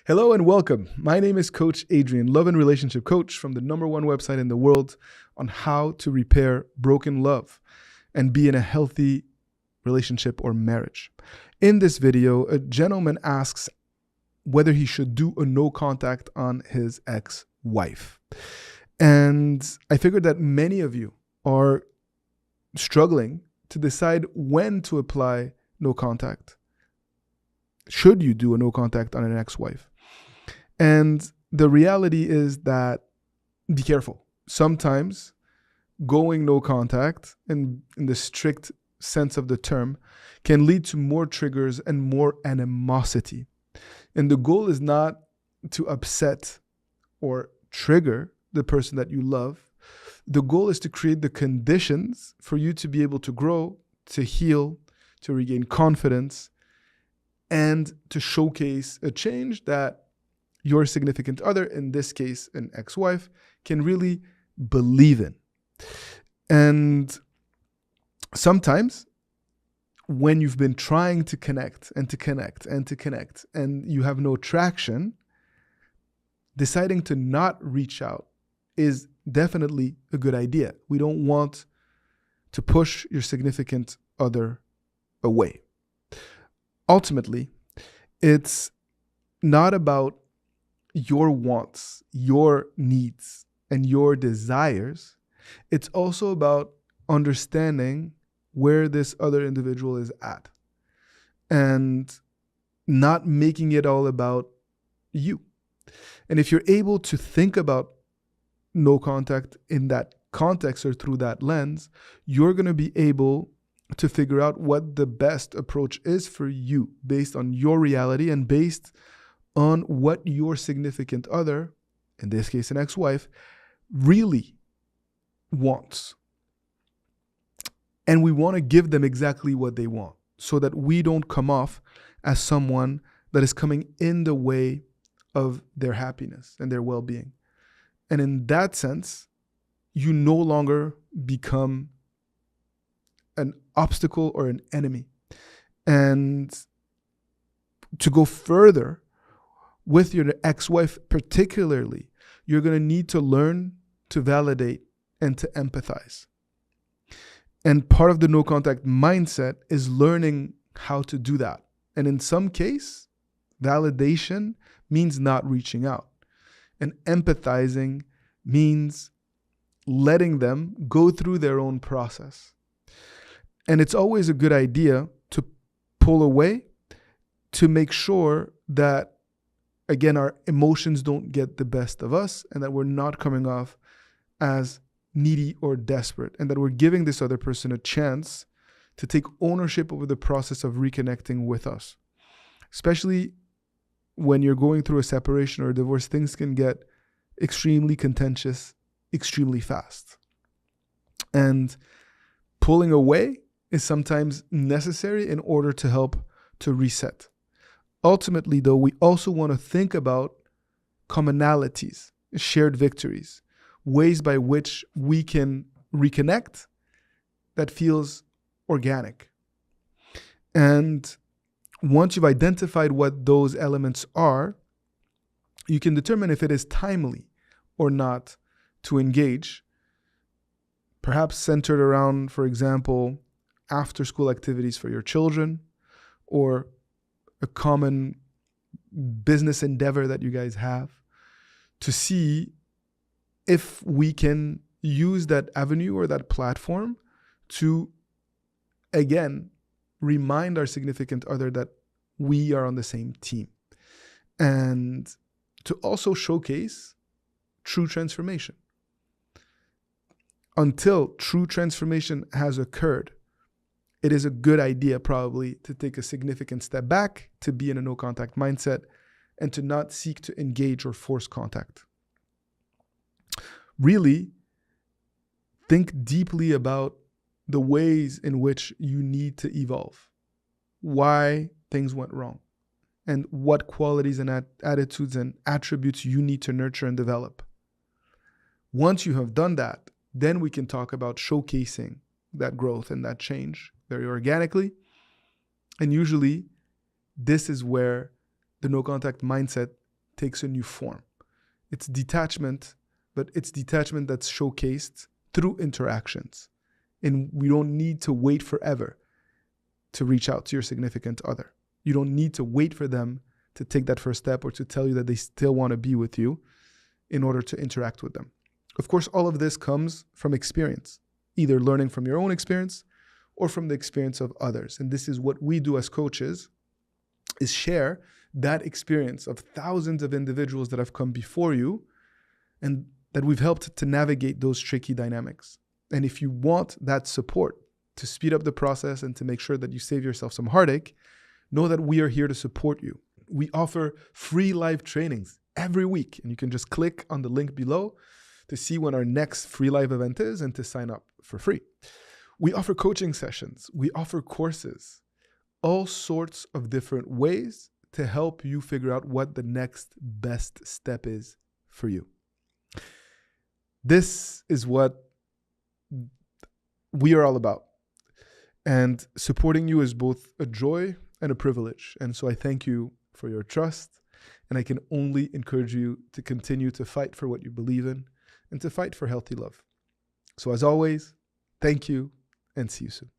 Hello and welcome. My name is Coach Adrian, love and relationship coach from the #1 website in the world on how to repair broken love and be in a healthy relationship or marriage. In this video, a gentleman asks whether he should do a no contact on his ex-wife. And I figured that many of you are struggling to decide when to apply no contact. Should you do a no contact on an ex-wife? And the reality is that be careful. Sometimes going no contact, in the strict sense of the term, can lead to more triggers and more animosity. And the goal is not to upset or trigger the person that you love. The goal is to create the conditions for you to be able to grow, to heal, to regain confidence, and to showcase a change that your significant other, in this case an ex-wife, can really believe in. And sometimes when you've been trying to connect and to connect and to connect and you have no traction, deciding to not reach out is definitely a good idea. We don't want to push your significant other away. Ultimately, it's not about your wants, your needs, and your desires. It's also about understanding where this other individual is at and not making it all about you. And if you're able to think about no contact in that context or through that lens, you're going to be able to figure out what the best approach is for you based on your reality and based on what your significant other, in this case an ex-wife, really wants. And we want to give them exactly what they want so that we don't come off as someone that is coming in the way of their happiness and their well-being. And in that sense, you no longer become an obstacle or an enemy. And to go further with your ex-wife particularly, you're going to need to learn to validate and to empathize. And part of the no contact mindset is learning how to do that. And in some case, validation means not reaching out. And empathizing means letting them go through their own process. And it's always a good idea to pull away to make sure that, again, our emotions don't get the best of us and that we're not coming off as needy or desperate and that we're giving this other person a chance to take ownership over the process of reconnecting with us. Especially when you're going through a separation or a divorce, things can get extremely contentious extremely fast. And pulling away is sometimes necessary in order to help to reset. Ultimately, though, we also want to think about commonalities, shared victories, ways by which we can reconnect that feels organic. And once you've identified what those elements are, you can determine if it is timely or not to engage, perhaps centered around, for example, after-school activities for your children or a common business endeavor that you guys have, to see if we can use that avenue or that platform to, again, remind our significant other that we are on the same team. And to also showcase true transformation. Until true transformation has occurred, it is a good idea probably to take a significant step back, to be in a no contact mindset, and to not seek to engage or force contact. Really think deeply about the ways in which you need to evolve, why things went wrong, and what qualities and attitudes and attributes you need to nurture and develop. Once you have done that, then we can talk about showcasing that growth and that change very organically. And usually this is where the no contact mindset takes a new form. It's detachment, but it's detachment that's showcased through interactions. And we don't need to wait forever to reach out to your significant other. You don't need to wait for them to take that first step or to tell you that they still want to be with you in order to interact with them. Of course, all of this comes from experience, either learning from your own experience or from the experience of others. And this is what we do as coaches, is share that experience of thousands of individuals that have come before you and that we've helped to navigate those tricky dynamics. And if you want that support to speed up the process and to make sure that you save yourself some heartache, know that we are here to support you. We offer free live trainings every week, and you can just click on the link below to see when our next free live event is and to sign up for free. We offer coaching sessions. We offer courses, all sorts of different ways to help you figure out what the next best step is for you. This is what we are all about. And supporting you is both a joy and a privilege. And so I thank you for your trust. And I can only encourage you to continue to fight for what you believe in and to fight for healthy love. So as always, thank you and see you soon.